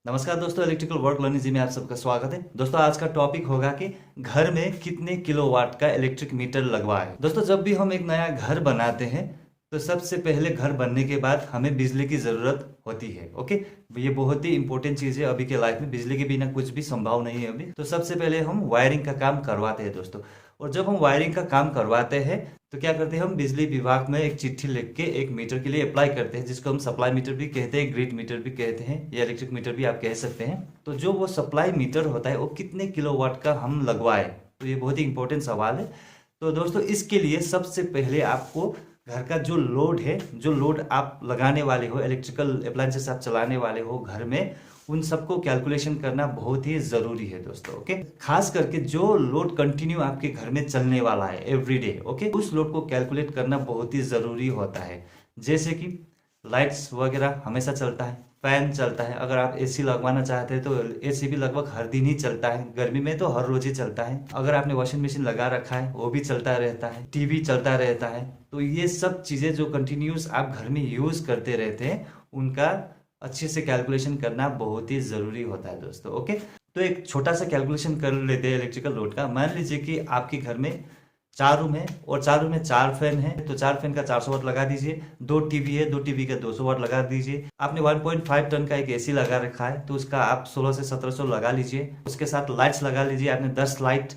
नमस्कार दोस्तों, electrical work learning जी में आप सबका स्वागत है। दोस्तों आज का टॉपिक होगा कि घर में कितने किलोवाट का इलेक्ट्रिक मीटर लगवाएं। दोस्तों जब भी हम एक नया घर बनाते हैं तो सबसे पहले घर बनने के बाद हमें बिजली की ज़रूरत होती है। ओके, ये बहुत ही इंपॉर्टेंट चीज़ है अभी के लाइफ में। बिजली के बिना कुछ भी संभव नहीं है अभी। तो सबसे पहले हम वायरिंग का काम करवाते हैं दोस्तों। और जब हम वायरिंग का काम करवाते हैं तो क्या करते हैं, हम बिजली विभाग में एक चिट्ठी लिख के एक मीटर के लिए अप्लाई करते हैं, जिसको हम सप्लाई मीटर भी कहते हैं, ग्रिड मीटर भी कहते हैं, या इलेक्ट्रिक मीटर भी आप कह सकते हैं। तो जो वो सप्लाई मीटर होता है वो कितने किलोवाट का हम लगवाए, तो ये बहुत ही इंपॉर्टेंट सवाल है। तो दोस्तों इसके लिए सबसे पहले आपको घर का जो लोड है, जो लोड आप लगाने वाले हो, इलेक्ट्रिकल अप्लायंसेस आप चलाने वाले हो घर में, उन सबको कैलकुलेशन करना बहुत ही ज़रूरी है दोस्तों। ओके, खास करके जो लोड कंटिन्यू आपके घर में चलने वाला है एवरीडे, ओके, उस लोड को कैलकुलेट करना बहुत ही ज़रूरी होता है। जैसे कि लाइट्स वगैरह हमेशा चलता है, फैन चलता है, अगर आप एसी लगवाना चाहते हैं तो एसी भी लगभग हर दिन ही चलता है, गर्मी में तो हर रोज ही चलता है। अगर आपने वॉशिंग मशीन लगा रखा है वो भी चलता रहता है, टीवी चलता रहता है। तो ये सब चीज़ें जो कंटिन्यूस आप घर में यूज़ करते रहते हैं उनका अच्छे से कैलकुलेशन करना बहुत ही ज़रूरी होता है दोस्तों। ओके, तो एक छोटा सा कैलकुलेशन कर लेते हैं इलेक्ट्रिकल लोड का। मान लीजिए कि आपके घर में 4 रूम है और 4 रूम में 4 फैन है, तो 4 फैन का 400 वाट लगा दीजिए। 2 टीवी है, 2 टीवी का 200 वाट लगा दीजिए। आपने 1.5 टन का एक एसी लगा रखा है तो उसका आप 16 से 1700 लगा लीजिए। उसके साथ लाइट्स लगा लीजिए, आपने 10 लाइट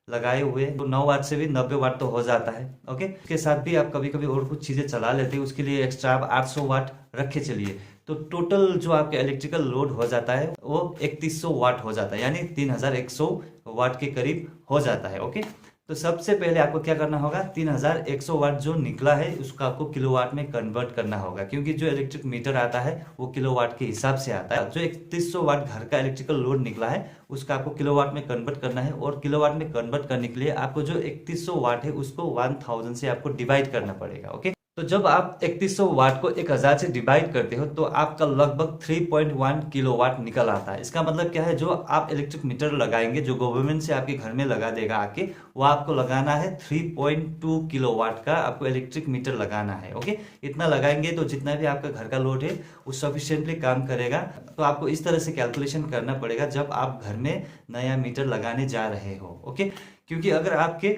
लगाए हुए तो 9 वाट से भी 90 वाट तो हो जाता है। ओके, उसके साथ भी आप कभी कभी और कुछ चीज़ें चला लेते हैं, उसके लिए एक्स्ट्रा आप 800 वाट रखे चलिए। तो टोटल जो आपका इलेक्ट्रिकल लोड हो जाता है वो 3100 वाट हो जाता है, यानी 3100 वाट के करीब हो जाता है। ओके, तो सबसे पहले आपको क्या करना होगा, 3100 वाट जो निकला है उसको आपको किलोवाट में कन्वर्ट करना होगा, क्योंकि जो इलेक्ट्रिक मीटर आता है वो किलोवाट के हिसाब से आता है। जो 3100 वाट घर का इलेक्ट्रिकल लोड निकला है उसका आपको किलोवाट में कन्वर्ट करना है, और किलोवाट में कन्वर्ट करने के लिए आपको जो 3100 वाट है उसको 1000 से आपको डिवाइड करना पड़ेगा। ओके, तो जब आप 3100 वाट को 1000 से डिवाइड करते हो तो आपका लगभग 3.1 किलोवाट निकल आता है। इसका मतलब क्या है, जो आप इलेक्ट्रिक मीटर लगाएंगे, जो गवर्नमेंट से आपके घर में लगा देगा आके, वो आपको लगाना है 3.2 किलोवाट का आपको इलेक्ट्रिक मीटर लगाना है। ओके, इतना लगाएंगे तो जितना भी आपका घर का लोड है वो सफिशिएंटली काम करेगा। तो आपको इस तरह से कैलकुलेशन करना पड़ेगा जब आप घर में नया मीटर लगाने जा रहे हो। ओके, क्योंकि अगर आपके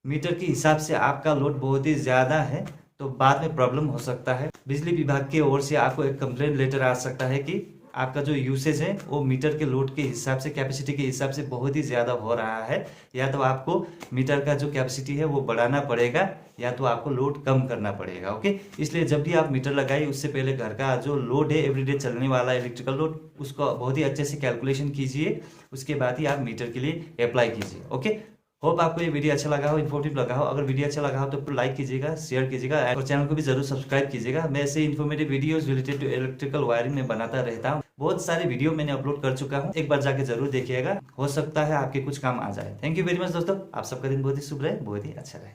मीटर के हिसाब से आपका लोड बहुत ही ज़्यादा है तो बाद में प्रॉब्लम हो सकता है। बिजली विभाग की ओर से आपको एक कंप्लेंट लेटर आ सकता है कि आपका जो यूसेज है वो मीटर के लोड के हिसाब से, कैपेसिटी के हिसाब से बहुत ही ज़्यादा हो रहा है। या तो आपको मीटर का जो कैपेसिटी है वो बढ़ाना पड़ेगा या तो आपको लोड कम करना पड़ेगा। ओके, इसलिए जब भी आप मीटर लगाइए उससे पहले घर का जो लोड है, एवरीडे चलने वाला इलेक्ट्रिकल लोड, उसको बहुत ही अच्छे से कैलकुलेशन कीजिए, उसके बाद ही आप मीटर के लिए अप्लाई कीजिए। ओके, होप आपको ये वीडियो अच्छा लगा हो, इन्फॉर्मेटिव लगा हो। अगर वीडियो अच्छा लगा हो तो लाइक कीजिएगा, शेयर कीजिएगा और चैनल को भी जरूर सब्सक्राइब कीजिएगा। मैं ऐसे informative videos related to electrical wiring में बनाता रहता हूँ। बहुत सारे वीडियो मैंने अपलोड कर चुका हूँ, एक बार जाके जरूर देखिएगा, हो सकता है आपके कुछ काम आ जाए। थैंक यू वेरी मच दोस्तों, आप सबका दिन बहुत ही शुभ रहे, बहुत ही अच्छा रहे।